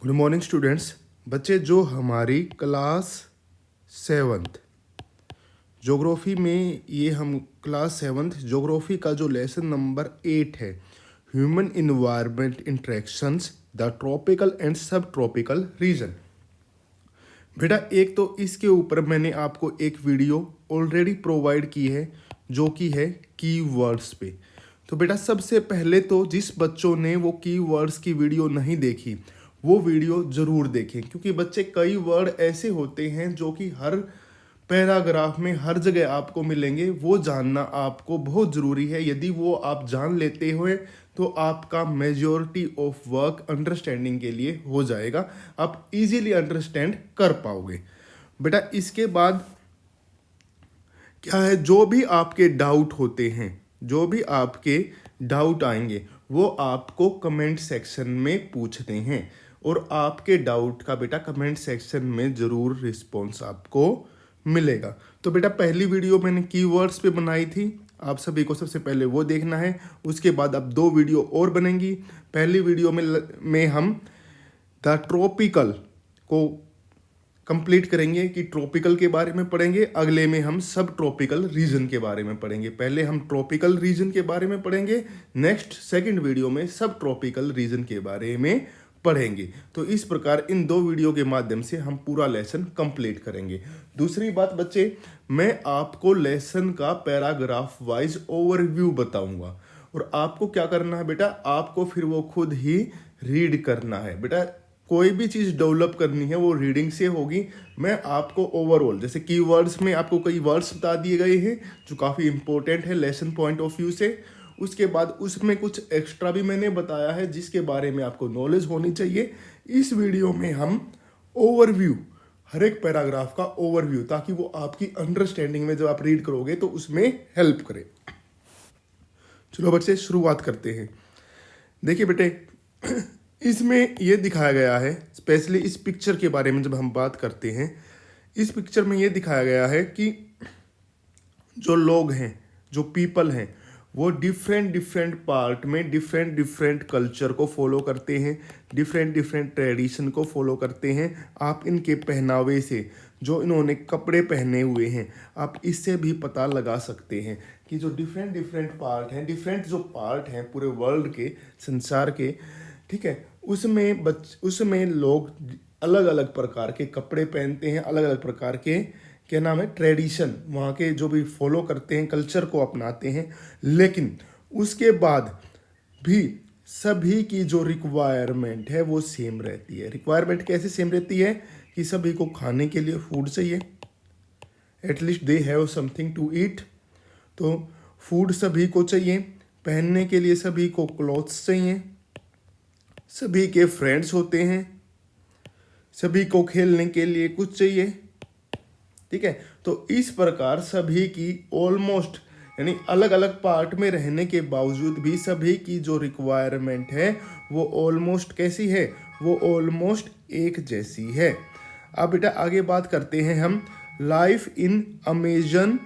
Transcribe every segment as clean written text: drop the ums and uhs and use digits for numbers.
Good morning students. बच्चे जो हमारी क्लास 7th ज्योग्राफी में ये हम क्लास 7th ज्योग्राफी का जो लेसन नंबर 8 है, human environment interactions the tropical and सब ट्रॉपिकल रीजन। बेटा एक तो इसके ऊपर मैंने आपको एक वीडियो ऑलरेडी प्रोवाइड की है जो कि है कीवर्ड्स पे। तो बेटा सबसे पहले तो जिस बच्चों ने वो कीवर्ड्स की वीडियो नहीं देखी वो वीडियो ज़रूर देखें, क्योंकि बच्चे कई वर्ड ऐसे होते हैं जो कि हर पैराग्राफ में हर जगह आपको मिलेंगे, वो जानना आपको बहुत ज़रूरी है। यदि वो आप जान लेते हुए तो आपका मेजॉरिटी ऑफ वर्क अंडरस्टैंडिंग के लिए हो जाएगा, आप इजीली अंडरस्टैंड कर पाओगे। बेटा इसके बाद क्या है, जो भी आपके डाउट होते हैं, जो भी आपके डाउट आएंगे वो आपको कमेंट सेक्शन में पूछते हैं, और आपके डाउट का बेटा कमेंट सेक्शन में ज़रूर रिस्पॉन्स आपको मिलेगा। तो बेटा पहली वीडियो मैंने कीवर्ड्स पे बनाई थी, आप सभी को सबसे पहले वो देखना है। उसके बाद अब 2 वीडियो और बनेंगी। पहली वीडियो में हम द ट्रॉपिकल को कंप्लीट करेंगे कि ट्रॉपिकल के बारे में पढ़ेंगे। अगले में हम सब ट्रॉपिकल रीजन के बारे में पढ़ेंगे। पहले हम ट्रॉपिकल रीजन के बारे में पढ़ेंगे, नेक्स्ट सेकंड वीडियो में सब ट्रॉपिकल रीजन के बारे में पढ़ेंगे। तो इस प्रकार इन 2 वीडियो के माध्यम से हम पूरा लेसन कंप्लीट करेंगे। दूसरी बात बच्चे, मैं आपको लेसन का पैराग्राफ वाइज ओवरव्यू बताऊंगा, और आपको क्या करना है बेटा, आपको फिर वो खुद ही रीड करना है। बेटा कोई भी चीज़ डेवलप करनी है वो रीडिंग से होगी। मैं आपको ओवरऑल जैसे कीवर्ड्स में आपको कई वर्ड्स बता दिए गए हैं जो काफ़ी इंपॉर्टेंट है लेसन पॉइंट ऑफ व्यू से। उसके बाद उसमें कुछ एक्स्ट्रा भी मैंने बताया है जिसके बारे में आपको नॉलेज होनी चाहिए। इस वीडियो में हम ओवरव्यू, हर एक पैराग्राफ का ओवरव्यू, ताकि वो आपकी अंडरस्टैंडिंग में जब आप रीड करोगे तो उसमें हेल्प करे। चलो बच्चे शुरुआत करते हैं। देखिए बेटे इसमें ये दिखाया गया है, स्पेशली इस पिक्चर के बारे में जब हम बात करते हैं, इस पिक्चर में ये दिखाया गया है कि जो लोग हैं, जो पीपल हैं, वो डिफरेंट डिफरेंट पार्ट में डिफरेंट डिफरेंट कल्चर को फॉलो करते हैं, डिफरेंट डिफरेंट ट्रेडिशन को फॉलो करते हैं। आप इनके पहनावे से, जो इन्होंने कपड़े पहने हुए हैं, आप इससे भी पता लगा सकते हैं कि जो डिफरेंट डिफरेंट पार्ट हैं, डिफरेंट जो पार्ट हैं पूरे वर्ल्ड के, संसार के, ठीक है, उसमें लोग अलग अलग प्रकार के कपड़े पहनते हैं, अलग अलग प्रकार के क्या नाम है ट्रेडिशन वहाँ के जो भी फॉलो करते हैं, कल्चर को अपनाते हैं। लेकिन उसके बाद भी सभी की जो रिक्वायरमेंट है वो सेम रहती है। रिक्वायरमेंट कैसे सेम रहती है कि सभी को खाने के लिए फूड चाहिए, at least they have something to eat, तो फूड सभी को चाहिए। पहनने के लिए सभी को क्लॉथ्स चाहिए, सभी के फ्रेंड्स होते हैं, सभी को खेलने के लिए कुछ चाहिए, ठीक है। तो इस प्रकार सभी की ऑलमोस्ट, यानी अलग अलग पार्ट में रहने के बावजूद भी सभी की जो रिक्वायरमेंट है वो ऑलमोस्ट कैसी है, वो ऑलमोस्ट एक जैसी है। अब बेटा आगे बात करते हैं हम लाइफ इन अमेजन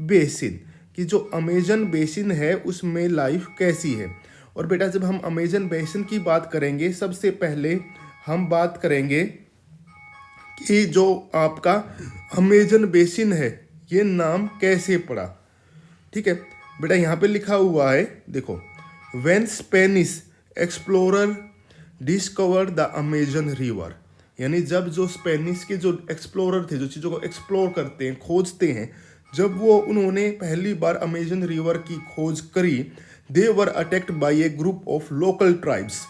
बेसिन, कि जो अमेजन बेसिन है उसमें लाइफ कैसी है। और बेटा जब हम अमेजन बेसिन की बात करेंगे, सबसे पहले हम बात करेंगे कि जो आपका अमेजन बेसिन है ये नाम कैसे पड़ा, ठीक है। बेटा यहाँ पे लिखा हुआ है, देखो, when Spanish explorer discovered the Amazon river, यानी जब जो स्पेनिश के जो एक्सप्लोरर थे, जो चीज़ों को एक्सप्लोर करते हैं, खोजते हैं, जब वो उन्होंने पहली बार अमेजन रिवर की खोज करी, they were attacked by a group of local tribes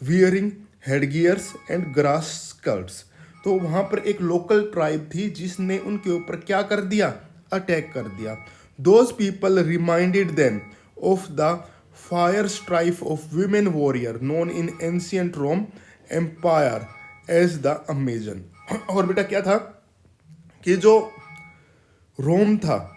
wearing headgears and grass skirts. तो वहाँ पर एक लोकल ट्राइब थी जिसने उनके ऊपर क्या कर दिया, अटैक कर दिया। Those people reminded them of the fire strife of women warrior known in ancient Rome empire as the Amazon. और बेटा क्या था कि जो रोम था,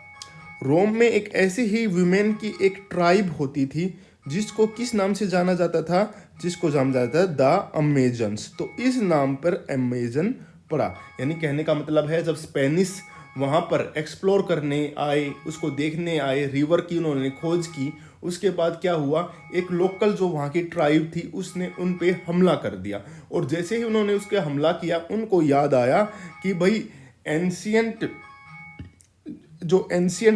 रोम में एक ऐसी ही वीमेन की एक ट्राइब होती थी जिसको किस नाम से जाना जाता था, जिसको जाना जाता है द अमेजन्स। तो इस नाम पर अमेजन पड़ा। यानी कहने का मतलब है जब स्पेनिश वहाँ पर एक्सप्लोर करने आए, उसको देखने आए, रिवर की उन्होंने खोज की, उसके बाद क्या हुआ, एक लोकल जो वहाँ की ट्राइब थी उसने उन पे हमला कर दिया, और जैसे ही उन्होंने उसके हमला किया उनको याद आया कि भाई एंशियंट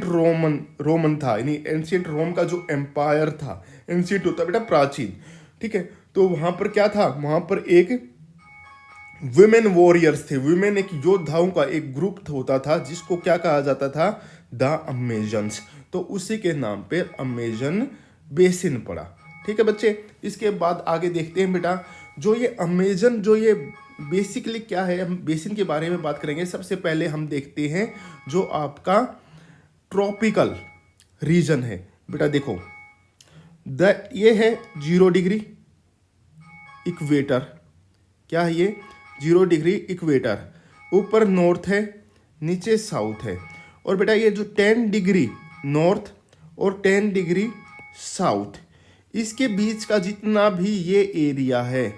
रोमन था, यानी एंशियंट रोम का जो एम्पायर था, एंशियंट होता है बेटा प्राचीन, ठीक है। तो वहाँ पर क्या था, वहाँ पर एक विमेन वॉरियर्स थे, विमेन एक योद्धाओं का एक ग्रुप होता था जिसको क्या कहा जाता था, द अमेजन्स। तो उसी के नाम पे अमेजन बेसिन पड़ा, ठीक है बच्चे। इसके बाद आगे देखते हैं बेटा, जो ये अमेजन जो ये बेसिकली क्या है, हम बेसिन के बारे में बात करेंगे। सबसे पहले हम देखते हैं जो आपका ट्रॉपिकल रीजन है बेटा। देखो ये है 0 डिग्री इक्वेटर, क्या है ये, 0 डिग्री इक्वेटर। ऊपर नॉर्थ है, नीचे साउथ है। और बेटा ये जो 10 डिग्री नॉर्थ और 10 डिग्री साउथ, इसके बीच का जितना भी ये एरिया है,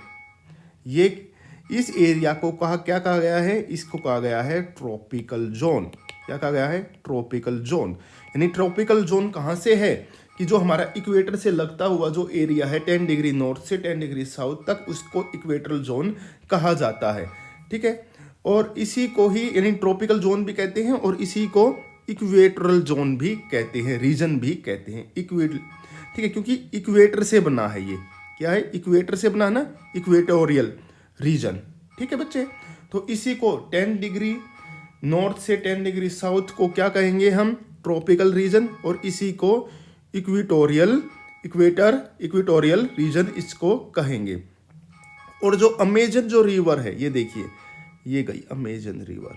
ये इस एरिया को क्या कहा गया है, इसको कहा गया है ट्रॉपिकल जोन। क्या कहा गया है, ट्रॉपिकल जोन। यानी ट्रॉपिकल जोन कहाँ से है, कि जो हमारा इक्वेटर से लगता हुआ जो एरिया है 10 डिग्री नॉर्थ से 10 डिग्री साउथ तक, उसको इक्वेटरल जोन कहा जाता है, ठीक है। और इसी को ही यानी ट्रॉपिकल जोन भी कहते हैं और इसी को इक्वेटरल जोन भी कहते हैं, रीजन भी कहते हैं, ठीक है, क्योंकि इक्वेटर से बना है ये। क्या है, इक्वेटर से बना ना, इक्वेटोरियल रीजन, ठीक है बच्चे। तो इसी को 10 डिग्री नॉर्थ से 10 डिग्री साउथ को क्या कहेंगे हम, ट्रॉपिकल रीजन, और इसी को इक्वेटोरियल रीजन इसको कहेंगे। और जो अमेजन जो रिवर है, ये देखिए, ये गई अमेजन रिवर,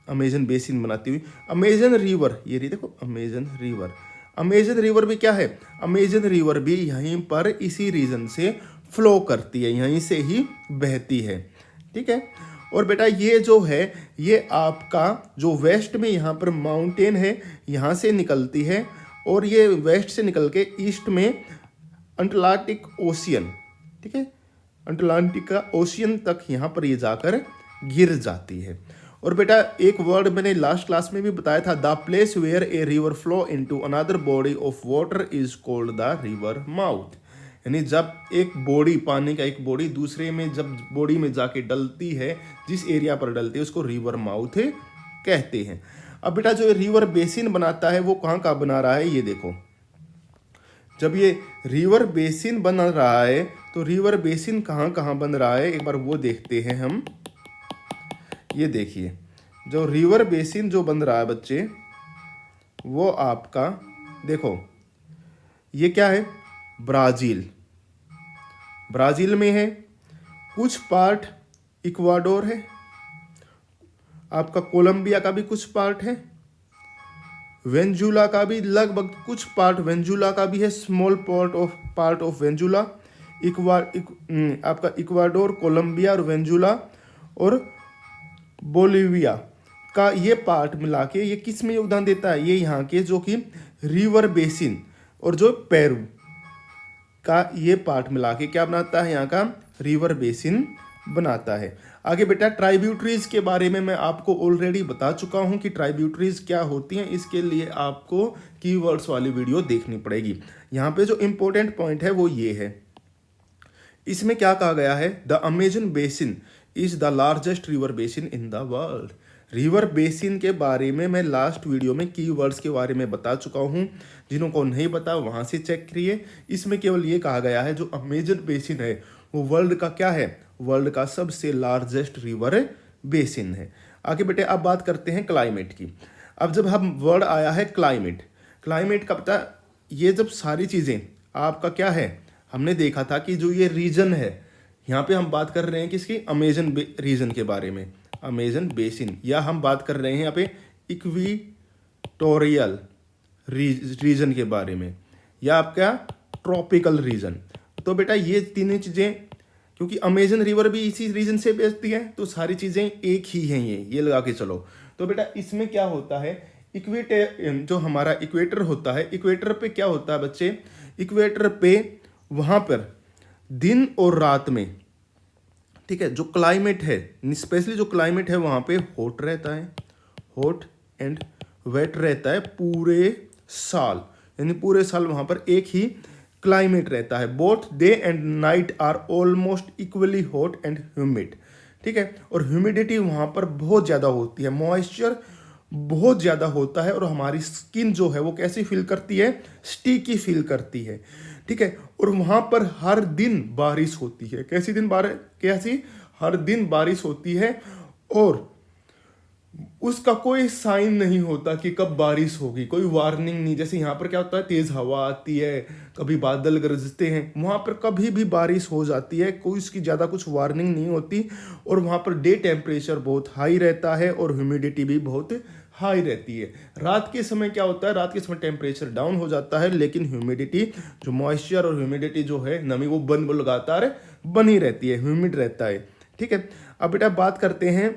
अमेजन बेसिन बनाती हुई अमेजन रिवर, ये रही देखो अमेजन रिवर। अमेजन रिवर भी क्या है, अमेजन रिवर भी यहीं पर इसी रीजन से फ्लो करती है, यहीं से ही बहती है, ठीक है। और बेटा ये जो है, ये आपका जो वेस्ट में यहाँ पर माउंटेन है, यहाँ से निकलती है, और ये वेस्ट से निकल के ईस्ट में अटलांटिक ओशियन, ठीक है, अटलांटिक ओशियन तक यहाँ पर ये जाकर गिर जाती है। और बेटा एक वर्ड मैंने लास्ट क्लास में भी बताया था, the place where a river flow into another body of water is called the river mouth. यानी जब एक बॉडी, पानी का एक बॉडी दूसरे में जब बॉडी में जाके डलती है, जिस एरिया पर डलती है उसको रिवर माउथ कहते हैं। अब बेटा जो रिवर बेसिन बनाता है वो कहाँ कहाँ बना रहा है, ये देखो। जब ये रिवर बेसिन बन रहा है तो रिवर बेसिन कहाँ कहाँ बन रहा है, एक बार वो देखते हैं हम। ये देखिए, जो रिवर बेसिन जो बन रहा है बच्चे, वो आपका देखो, ये क्या है, ब्राजील में है, कुछ पार्ट इक्वाडोर है, आपका कोलंबिया का भी कुछ पार्ट है, वेंजुला का भी लगभग कुछ पार्ट वेंजुला का भी है, स्मॉल पार्ट ऑफ वेंजुला, आपका इक्वाडोर, कोलंबिया और वेंजुला और बोलिविया का ये पार्ट मिला के ये किस में योगदान देता है, ये यहाँ के जो कि रिवर बेसिन और जो पेरू का ये पार्ट मिला के क्या बनाता है, यहाँ का रिवर बेसिन बनाता है। आगे बेटा ट्राइब्यूटरीज के बारे में मैं आपको ऑलरेडी बता चुका हूँ कि ट्राइब्यूटरीज क्या होती हैं। इसके लिए आपको कीवर्ड्स वाली वीडियो देखनी पड़ेगी। यहाँ पे जो इम्पोर्टेंट पॉइंट है वो ये है, इसमें क्या कहा गया है, the Amazon basin is the largest river basin in the world. River basin के बारे में मैं लास्ट वीडियो में कीवर्ड्स के बारे में बता चुका हूँ, जिन्हों को नहीं पता वहाँ से चेक करिए। इसमें केवल ये कहा गया है जो अमेजन बेसिन है वो वर्ल्ड का क्या है, वर्ल्ड का सबसे लार्जेस्ट रिवर बेसिन है। आगे बेटे अब बात करते हैं क्लाइमेट की। अब जब हम वर्ड आया है क्लाइमेट का पता, ये जब सारी चीज़ें आपका क्या है, हमने देखा था कि जो ये रीजन है, यहाँ पे हम बात कर रहे हैं किसकी, अमेजन रीजन के बारे में, अमेजन बेसिन, या हम बात कर रहे हैं यहाँ पे इक्वेटोरियल रीजन के बारे में, या आपका ट्रॉपिकल रीजन। तो बेटा ये तीनों चीज़ें, क्योंकि अमेजन रिवर भी इसी रीजन से बहती है, तो सारी चीज़ें एक ही हैं, ये लगा के चलो। तो बेटा इसमें क्या होता है, इक्वेटर जो हमारा इक्वेटर होता है, इक्वेटर पे क्या होता है बच्चे, इक्वेटर पे वहाँ पर दिन और रात में, ठीक है, जो क्लाइमेट है, स्पेशली जो क्लाइमेट है वहाँ पे हॉट रहता है, हॉट एंड वेट रहता है पूरे साल। यानी पूरे साल वहाँ पर एक ही क्लाइमेट रहता है। Both day and night are almost equally hot and humid, ठीक है। और ह्यूमिडिटी वहाँ पर बहुत ज़्यादा होती है, मॉइस्चर बहुत ज़्यादा होता है, और हमारी स्किन जो है वो कैसी फील करती है, स्टिकी फील करती है, ठीक है। और वहाँ पर हर दिन बारिश होती है, कैसी हर दिन बारिश होती है, और उसका कोई साइन नहीं होता कि कब बारिश होगी, कोई वार्निंग नहीं। जैसे यहाँ पर क्या होता है, तेज हवा आती है, कभी बादल गरजते हैं, वहाँ पर कभी भी बारिश हो जाती है, कोई इसकी ज़्यादा कुछ वार्निंग नहीं होती। और वहाँ पर डे टेम्परेचर बहुत हाई रहता है और ह्यूमिडिटी भी बहुत हाई रहती है। रात के समय क्या होता है, रात के समय टेम्परेचर डाउन हो जाता है, लेकिन ह्यूमिडिटी जो मॉइस्चर और ह्यूमिडिटी जो है नमी, वो लगातार बनी रहती है, ह्यूमिड रहता है, ठीक है। अब बेटा बात करते हैं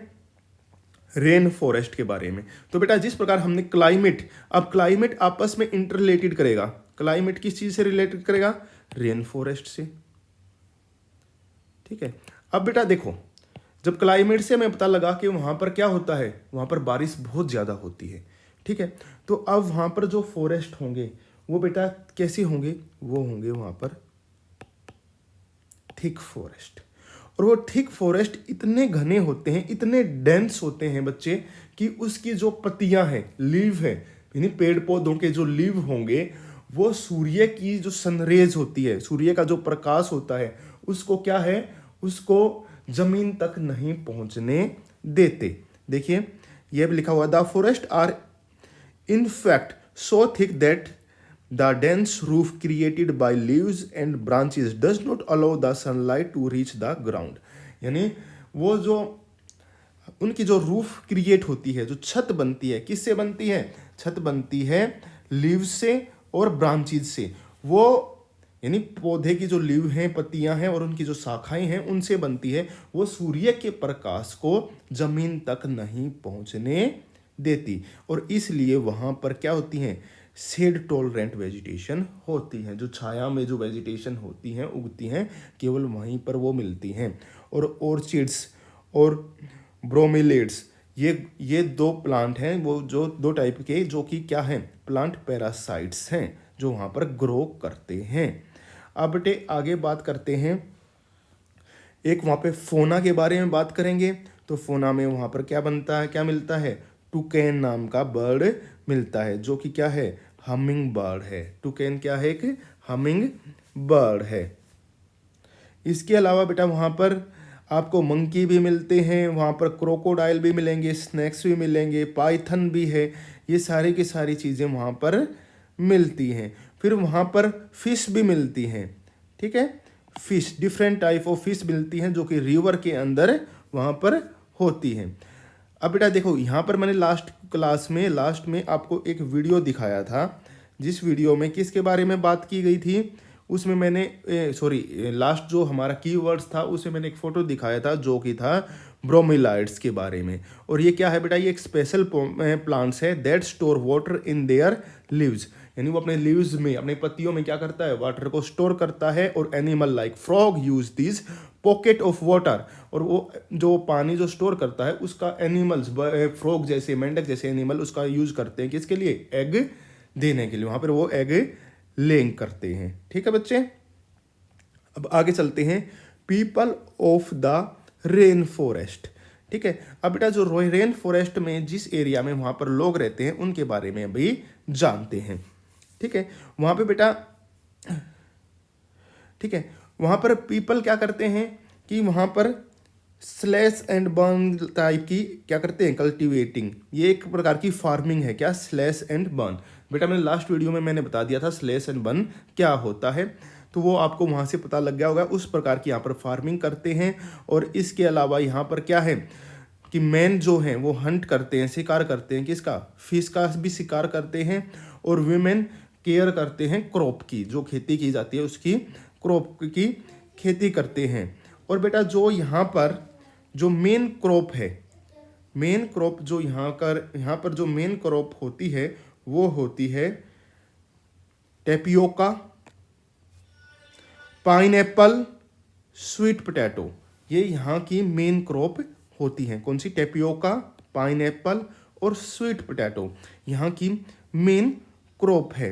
रेन फॉरेस्ट के बारे में। तो बेटा जिस प्रकार हमने क्लाइमेट, अब क्लाइमेट आपस में इंटररिलेटेड करेगा, क्लाइमेट किस चीज से रिलेटेड करेगा, रेन फॉरेस्ट से, ठीक है। अब बेटा देखो, जब क्लाइमेट से हमें पता लगा कि वहां पर क्या होता है, वहां पर बारिश बहुत ज्यादा होती है, ठीक है। तो अब वहां पर जो फॉरेस्ट होंगे वो बेटा कैसे होंगे, वो होंगे वहां पर थिक फॉरेस्ट। और वो थिक फॉरेस्ट इतने घने होते हैं, इतने डेंस होते हैं बच्चे, कि उसकी जो पत्तियां हैं, लीव है, यानी पेड़ पौधों के जो लीव होंगे, वो सूर्य की जो सनरेज होती है, सूर्य का जो प्रकाश होता है, उसको क्या है, उसको जमीन तक नहीं पहुंचने देते। देखिए ये भी लिखा हुआ, the forest are in fact so thick that the dense roof created by leaves and branches does not allow the sunlight to reach the ground। यानी वो जो उनकी जो रूफ क्रिएट होती है, जो छत बनती है, किससे बनती है, छत बनती है लीव्स से और ब्रांचेज से। वो यानी पौधे की जो लीव हैं, पत्तियां हैं और उनकी जो शाखाएं हैं, उनसे बनती है। वो सूर्य के प्रकाश को जमीन तक नहीं पहुंचने देती, और इसलिए वहां पर क्या होती हैं, शेड टॉलरेंट वेजिटेशन होती हैं। जो छाया में जो वेजिटेशन होती हैं, उगती हैं, केवल वहीं पर वो मिलती हैं। और ऑर्चिड्स और ब्रोमिलेड्स, ये दो प्लांट हैं, वो जो दो टाइप के, जो कि क्या हैं, प्लांट पैरासाइट्स हैं, जो वहाँ पर ग्रो करते हैं। अब बेटे आगे बात करते हैं, एक वहाँ पे फोना के बारे में बात करेंगे। तो फोना में वहाँ पर क्या बनता है, क्या मिलता है, टुकैन नाम का बर्ड मिलता है, जो कि क्या है, हमिंग बर्ड है। टुकैन क्या है, कि हमिंग बर्ड है। इसके अलावा बेटा वहाँ पर आपको मंकी भी मिलते हैं, वहाँ पर क्रोकोडाइल भी मिलेंगे, स्नैक्स भी मिलेंगे, पाइथन भी है। ये सारी की सारी चीज़ें वहाँ पर मिलती हैं। फिर वहाँ पर फिश भी मिलती हैं, ठीक है। Fish, different type of fish मिलती हैं, जो कि रिवर के अंदर वहाँ पर होती हैं। अब बेटा देखो, यहाँ पर मैंने लास्ट में आपको एक वीडियो दिखाया था, जिस वीडियो में किसके बारे में बात की गई थी, उसमें मैंने लास्ट जो हमारा कीवर्ड्स था, उसमें मैंने एक फ़ोटो दिखाया था, जो कि था ब्रोमिलाइड्स के बारे में। और ये क्या है बेटा, ये एक स्पेशल प्लांट्स है that store water in their leaves. यानी वो अपने लीव्स में, अपने पत्तियों में क्या करता है, वाटर को स्टोर करता है। और animal like frog use this pocket of water, और वो जो पानी जो स्टोर करता है, उसका एनिमल्स, फ्रॉग जैसे, मेंढक जैसे एनिमल उसका यूज करते हैं, किसके लिए, एग देने के लिए। वहाँ पर वो एग लेइंग करते हैं, ठीक है बच्चे। अब आगे चलते हैं, people of the rain forest, ठीक है। अब बेटा जो रेन फॉरेस्ट में जिस एरिया में वहाँ पर लोग रहते हैं, उनके बारे में अभी जानते हैं, ठीक है। वहाँ पे बेटा, ठीक है, वहाँ पर पीपल क्या करते हैं कि वहाँ पर स्लैश एंड बर्न टाइप की क्या करते हैं, कल्टीवेटिंग। ये एक प्रकार की फार्मिंग है, क्या, स्लैश एंड बर्न। बेटा मैंने लास्ट वीडियो में मैंने बता दिया था स्लैश एंड बर्न क्या होता है, तो वो आपको वहाँ से पता लग गया होगा। उस प्रकार की यहाँ पर फार्मिंग करते हैं। और इसके अलावा यहाँ पर क्या है कि मैन जो हैं वो हंट करते हैं, शिकार करते हैं, किसका, फिश का भी शिकार करते हैं। और वीमेन केयर करते हैं क्रॉप की, जो खेती की जाती है उसकी, क्रॉप की खेती करते हैं। और बेटा जो यहाँ पर जो मेन क्रॉप है, मेन क्रॉप जो यहाँ पर जो मेन क्रॉप होती है, वो होती है टेपियोका, पाइनएप्पल, स्वीट पोटैटो। ये यहाँ की मेन क्रॉप होती हैं। कौन सी, टेपियोका, पाइनएप्पल और स्वीट पोटैटो यहाँ की मेन क्रॉप है।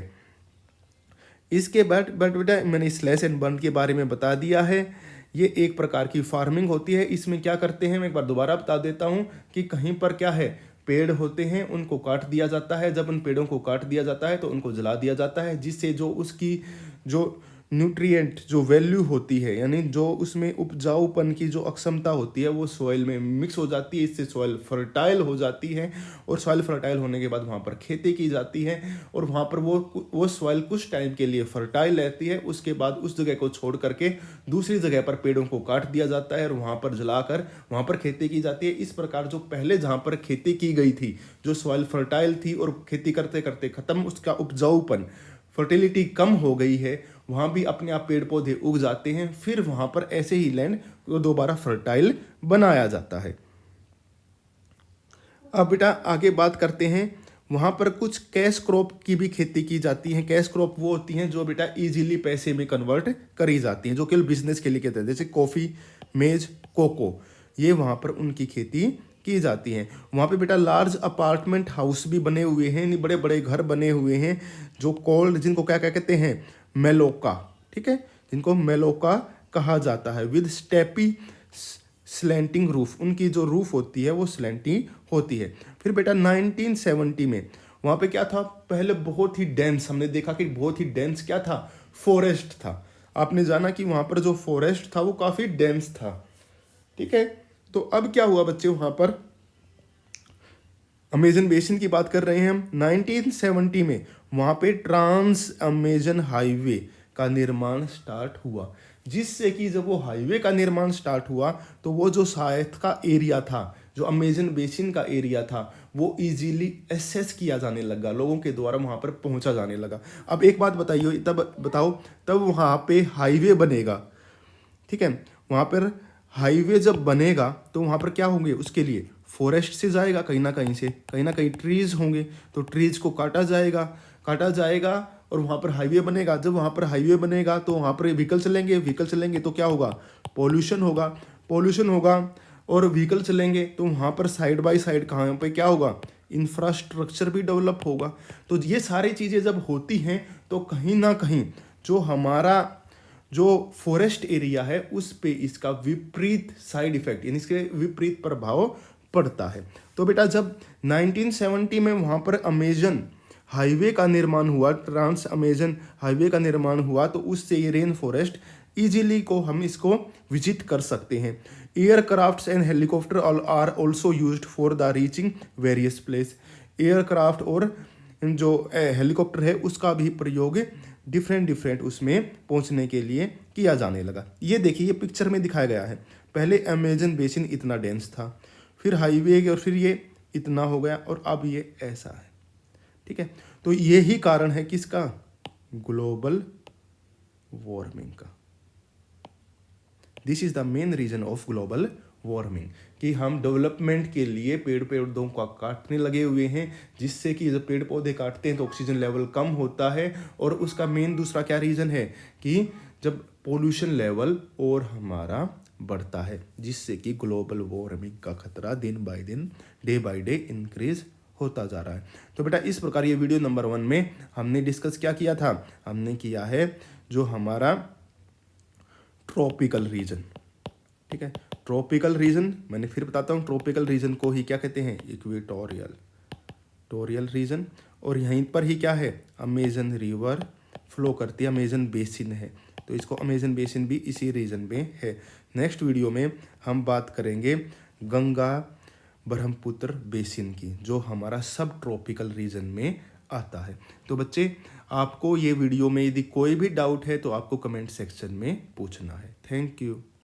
इसके बाद बट बेटा मैंने स्लैश एंड बर्न के बारे में बता दिया है। ये एक प्रकार की फार्मिंग होती है। इसमें क्या करते हैं मैं एक बार दोबारा बता देता हूँ कि कहीं पर क्या है, पेड़ होते हैं उनको काट दिया जाता है। जब उन पेड़ों को काट दिया जाता है तो उनको जला दिया जाता है, जिससे जो उसकी जो न्यूट्रिएंट जो वैल्यू होती है, यानी जो उसमें उपजाऊपन की जो अक्षमता होती है वो सॉइल में मिक्स हो जाती है। इससे सॉइल फर्टाइल हो जाती है और सॉइल फर्टाइल होने के बाद वहाँ पर खेती की जाती है और वहाँ पर वो सॉइल कुछ टाइम के लिए फर्टाइल रहती है। उसके बाद उस जगह को छोड़ करके दूसरी जगह पर पेड़ों को काट दिया जाता है और वहाँ पर जलाकर वहाँ पर खेती की जाती है। इस प्रकार जो पहले जहाँ पर खेती की गई थी, जो सॉइल फर्टाइल थी और खेती करते करते खत्म, उसका उपजाऊपन फर्टिलिटी कम हो गई है, वहाँ भी अपने आप पेड़ पौधे उग जाते हैं। फिर वहाँ पर ऐसे ही लैंड को दोबारा फर्टाइल बनाया जाता है। अब बेटा आगे बात करते हैं, वहाँ पर कुछ कैश क्रॉप की भी खेती की जाती है। कैश क्रॉप वो होती हैं जो बेटा इजीली पैसे में कन्वर्ट करी जाती हैं, जो केवल बिजनेस के लिए कहते हैं, जैसे कॉफ़ी, मेज, कोको, ये वहाँ पर उनकी खेती की जाती हैं। वहाँ पे बेटा लार्ज अपार्टमेंट हाउस भी बने हुए हैं, बड़े बड़े घर बने हुए हैं, जो कोल्ड, जिनको क्या क्या कहते हैं, मेलोका, ठीक है, जिनको मेलोका कहा जाता है, विद स्टेपी स्लैंटिंग रूफ। उनकी जो रूफ होती है वो स्लैंटिंग होती है। फिर बेटा 1970 में वहाँ पे क्या था, पहले बहुत ही डेंस, हमने देखा कि बहुत ही डेंस क्या था, फॉरेस्ट था। आपने जाना कि वहाँ पर जो फॉरेस्ट था वो काफ़ी डेंस था, ठीक है। तो अब क्या हुआ बच्चे, वहाँ पर अमेजन बेसिन की बात कर रहे हैं हम। 1970 में वहाँ पे ट्रांस अमेजन हाईवे का निर्माण स्टार्ट हुआ, जिससे कि जब वो हाईवे का निर्माण स्टार्ट हुआ तो वो जो साउथ का एरिया था, जो अमेजन बेसिन का एरिया था, वो इजीली एक्सेस किया जाने लगा, लोगों के द्वारा वहाँ पर पहुँचा जाने लगा। अब एक बात बताइए, तब बताओ, तब वहाँ पे हाईवे बनेगा, ठीक है, वहाँ पर हाईवे जब बनेगा तो वहाँ पर क्या होंगे, उसके लिए फॉरेस्ट से जाएगा, कहीं ना कहीं से, कहीं ना कहीं ट्रीज होंगे, तो ट्रीज को काटा जाएगा और वहाँ पर हाईवे बनेगा। जब वहाँ पर हाईवे बनेगा तो वहाँ पर व्हीकल चलेंगे तो क्या होगा, पोल्यूशन होगा और व्हीकल चलेंगे तो वहाँ पर साइड बाय साइड कहाँ पे क्या होगा, इंफ्रास्ट्रक्चर भी डेवलप होगा। तो ये सारी चीज़ें जब होती हैं तो कहीं ना कहीं जो हमारा जो फॉरेस्ट एरिया है उस पे इसका विपरीत साइड इफेक्ट, यानी इसके विपरीत प्रभाव पड़ता है। तो बेटा जब 1970 में वहाँ पर अमेजन हाईवे का निर्माण हुआ, ट्रांस अमेजन हाईवे का निर्माण हुआ, तो उससे ये रेन फॉरेस्ट इजीली को हम इसको विजिट कर सकते हैं। Aircrafts and helicopter are also used for the reaching various place. Aircraft और जो हेलीकॉप्टर है उसका भी प्रयोग डिफरेंट उसमें पहुंचने के लिए किया जाने लगा। ये देखिए, ये पिक्चर में दिखाया गया है, पहले अमेजन बेसिन इतना डेंस था, फिर हाईवे और फिर ये इतना हो गया और अब ये ऐसा है, ठीक है। तो यही कारण है किसका, ग्लोबल वार्मिंग का। This is the main reason of global warming, कि हम डेवलपमेंट के लिए पेड़ पौधों को काटने लगे हुए हैं, जिससे कि जब पेड़ पौधे काटते हैं तो ऑक्सीजन लेवल कम होता है। और उसका मेन दूसरा क्या रीज़न है कि जब पोल्यूशन लेवल और हमारा बढ़ता है, जिससे कि ग्लोबल वार्मिंग का खतरा दिन बाय दिन, डे बाय डे इंक्रीज होता जा रहा है। तो बेटा इस प्रकार ये वीडियो नंबर 1 में हमने डिस्कस क्या किया था, हमने किया है जो हमारा ट्रॉपिकल रीजन, ठीक है। ट्रॉपिकल रीजन, मैंने फिर बताता हूँ, ट्रॉपिकल रीजन को ही क्या कहते हैं, इक्वेटोरियल रीजन। और यहीं पर ही क्या है, अमेजन रिवर फ्लो करती है, अमेजन बेसिन है, तो इसको अमेजन बेसिन भी इसी रीजन में है। नेक्स्ट वीडियो में हम बात करेंगे गंगा ब्रह्मपुत्र बेसिन की, जो हमारा सब ट्रॉपिकल रीजन में आता है। तो बच्चे आपको ये वीडियो में यदि कोई भी डाउट है तो आपको कमेंट सेक्शन में पूछना है। Thank you.